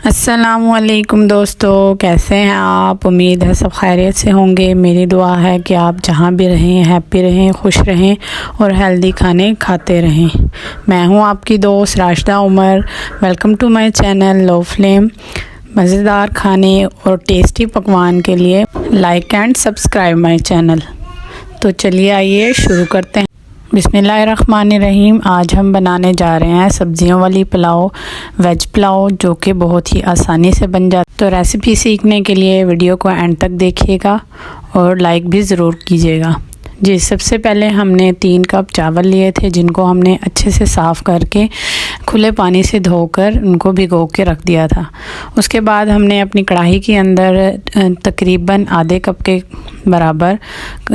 अस्सलामुअलैकुम दोस्तों, कैसे हैं आप। उम्मीद है सब खैरियत से होंगे। मेरी दुआ है कि आप जहां भी रहें हैप्पी रहें, खुश रहें और हेल्दी खाने खाते रहें। मैं हूं आपकी दोस्त Rashida Umar. Welcome to my channel low flame. मज़ेदार खाने और टेस्टी पकवान के लिए like and subscribe my channel. तो चलिए आइए शुरू करते हैं। बिस्मिल्लाहिर्रहमानिर्रहीम। आज हम बनाने जा रहे हैं सब्जियों वाली पुलाव, वेज पुलाव, जो कि बहुत ही आसानी से बन जाता है। तो रेसिपी सीखने के लिए वीडियो को एंड तक देखिएगा और लाइक भी ज़रूर कीजिएगा। जी, सबसे पहले हमने 3 कप चावल लिए थे, जिनको हमने अच्छे से साफ़ करके खुले पानी से धोकर उनको भिगो के रख दिया था। उसके बाद हमने अपनी कढ़ाई के अंदर तकरीबन आधे कप के बराबर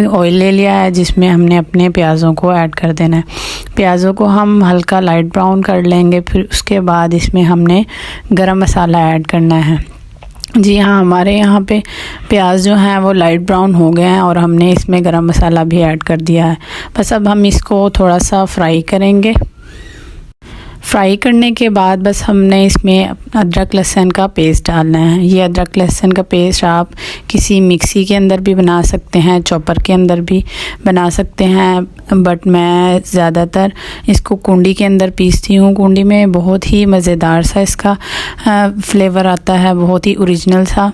ऑयल ले लिया है, जिसमें हमने अपने प्याज़ों को ऐड कर देना है। प्याज़ों को हम हल्का लाइट ब्राउन कर लेंगे। फिर उसके बाद इसमें हमने गरम मसाला ऐड करना है। जी हाँ, हमारे यहाँ पे प्याज जो हैं वो लाइट ब्राउन हो गए हैं और हमने इसमें गरम मसाला भी ऐड कर दिया है। बस अब हम इसको थोड़ा सा फ्राई करेंगे। फ्राई करने के बाद बस हमने इसमें अदरक लहसुन का पेस्ट डालना है। ये अदरक लहसुन का पेस्ट आप किसी मिक्सी के अंदर भी बना सकते हैं, चॉपर के अंदर भी बना सकते हैं, बट मैं ज़्यादातर इसको कुंडी के अंदर पीसती हूँ। कुंडी में बहुत ही मज़ेदार सा इसका फ्लेवर आता है, बहुत ही ओरिजिनल सा।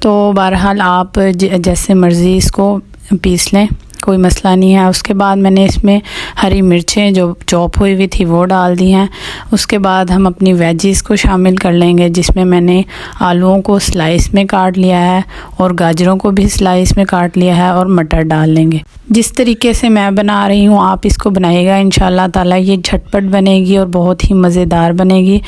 तो बहरहाल आप जैसे मर्ज़ी इसको पीस लें, कोई मसला नहीं है। उसके बाद मैंने इसमें हरी मिर्चें जो चॉप हुई हुई थी वो डाल दी हैं। उसके बाद हम अपनी वेजिस को शामिल कर लेंगे, जिसमें मैंने आलूओं को स्लाइस में काट लिया है और गाजरों को भी स्लाइस में काट लिया है और मटर डाल लेंगे। जिस तरीके से मैं बना रही हूँ आप इसको बनाइएगा, इंशाल्लाह ताला ये झटपट बनेगी और बहुत ही मज़ेदार बनेगी।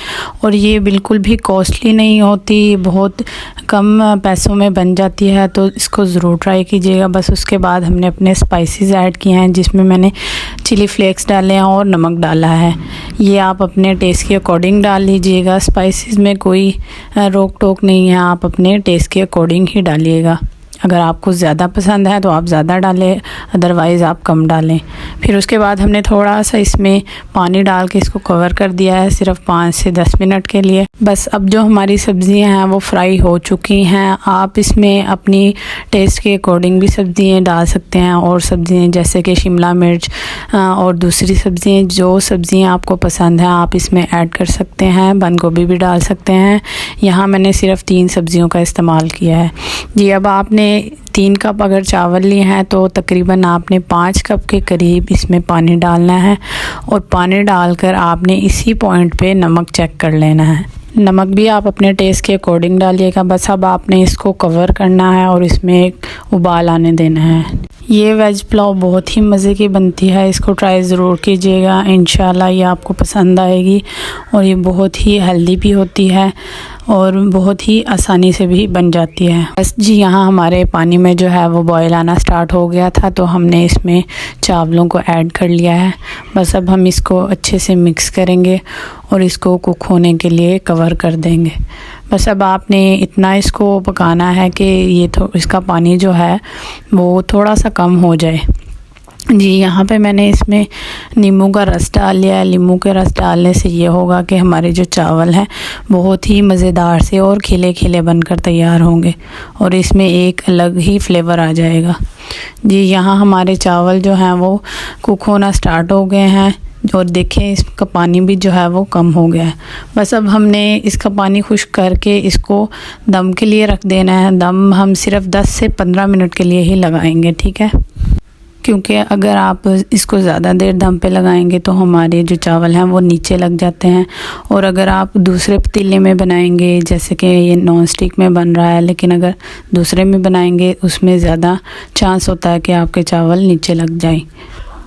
और ये बिल्कुल भी कॉस्टली नहीं होती, बहुत कम पैसों में बन जाती है। तो इसको ज़रूर ट्राई कीजिएगा। बस उसके बाद हमने अपने स्पाइसेस ऐड किए हैं, जिसमें मैंने चिली फ्लेक्स डाले हैं और नमक डाला है। ये आप अपने टेस्ट के अकॉर्डिंग डाल लीजिएगा। स्पाइसेस में कोई रोक टोक नहीं है, आप अपने टेस्ट के अकॉर्डिंग ही डालिएगा। अगर आपको ज़्यादा पसंद है तो आप ज़्यादा डालें, अदरवाइज़ आप कम डालें। फिर उसके बाद हमने थोड़ा सा इसमें पानी डाल के इसको कवर कर दिया है, सिर्फ 5 से 10 मिनट के लिए। बस अब जो हमारी सब्ज़ियां हैं वो फ्राई हो चुकी हैं। आप इसमें अपनी टेस्ट के अकॉर्डिंग भी सब्ज़ियाँ डाल सकते हैं, और सब्ज़ियाँ जैसे कि शिमला मिर्च और दूसरी सब्ज़ियाँ, जो सब्ज़ियाँ आपको पसंद हैं आप इसमें ऐड कर सकते हैं। बंद गोभी भी डाल सकते हैं। यहाँ मैंने सिर्फ 3 सब्ज़ियों का इस्तेमाल किया है। जी, अब आपने 3 कप अगर चावल लिए हैं तो तकरीबन आपने 5 कप के करीब इसमें पानी डालना है, और पानी डालकर आपने इसी पॉइंट पे नमक चेक कर लेना है। नमक भी आप अपने टेस्ट के अकॉर्डिंग डालिएगा। बस अब आपने इसको कवर करना है और इसमें एक उबाल आने देना है। ये वेज पुलाव बहुत ही मज़े की बनती है, इसको ट्राई ज़रूर कीजिएगा, इंशाल्लाह ये आपको पसंद आएगी। और ये बहुत ही हेल्दी भी होती है और बहुत ही आसानी से भी बन जाती है। बस जी, यहाँ हमारे पानी में जो है वो बॉयल आना स्टार्ट हो गया था, तो हमने इसमें चावलों को ऐड कर लिया है। बस अब हम इसको अच्छे से मिक्स करेंगे और इसको कुक होने के लिए कवर कर देंगे। बस अब आपने इतना इसको पकाना है कि ये इसका पानी जो है वो थोड़ा सा कम हो जाए। जी, यहाँ पे मैंने इसमें नींबू का रस डाल लिया है। नींबू के रस डालने से ये होगा कि हमारे जो चावल हैं बहुत ही मज़ेदार से और खिले खिले बनकर तैयार होंगे और इसमें एक अलग ही फ्लेवर आ जाएगा। जी, यहाँ हमारे चावल जो हैं वो कुक होना स्टार्ट हो गए हैं और देखें इसका पानी भी जो है वो कम हो गया है। बस अब हमने इसका पानी खुश्क करके इसको दम के लिए रख देना है। दम हम सिर्फ 10 से 15 मिनट के लिए ही लगाएंगे, ठीक है, क्योंकि अगर आप इसको ज़्यादा देर दम पे लगाएंगे तो हमारे जो चावल हैं वो नीचे लग जाते हैं। और अगर आप दूसरे पतीले में बनाएंगे, जैसे कि ये नॉन स्टिक में बन रहा है, लेकिन अगर दूसरे में बनाएंगे उसमें ज़्यादा चांस होता है कि आपके चावल नीचे लग जाएं।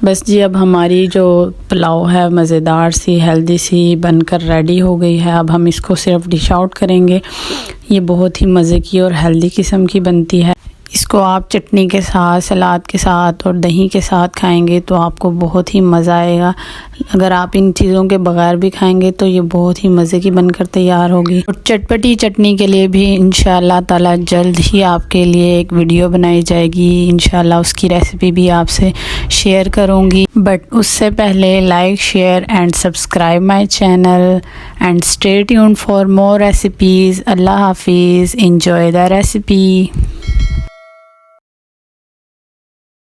बस जी, अब हमारी जो पुलाव है मज़ेदार सी हेल्दी सी बनकर रेडी हो गई है। अब हम इसको सिर्फ डिश आउट करेंगे। ये बहुत ही मज़े की और हेल्दी किस्म की बनती है। इसको आप चटनी के साथ, सलाद के साथ और दही के साथ खाएंगे तो आपको बहुत ही मज़ा आएगा। अगर आप इन चीज़ों के बगैर भी खाएंगे तो ये बहुत ही मज़े की बनकर तैयार होगी। और चटपटी चटनी के लिए भी इंशाअल्लाह ताला जल्द ही आपके लिए एक वीडियो बनाई जाएगी। इंशाअल्लाह उसकी रेसिपी भी आपसे शेयर करूँगी। बट उससे पहले like, share and subscribe my channel and stay tuned for more recipes. अल्लाह हाफिज़। Enjoy the recipe.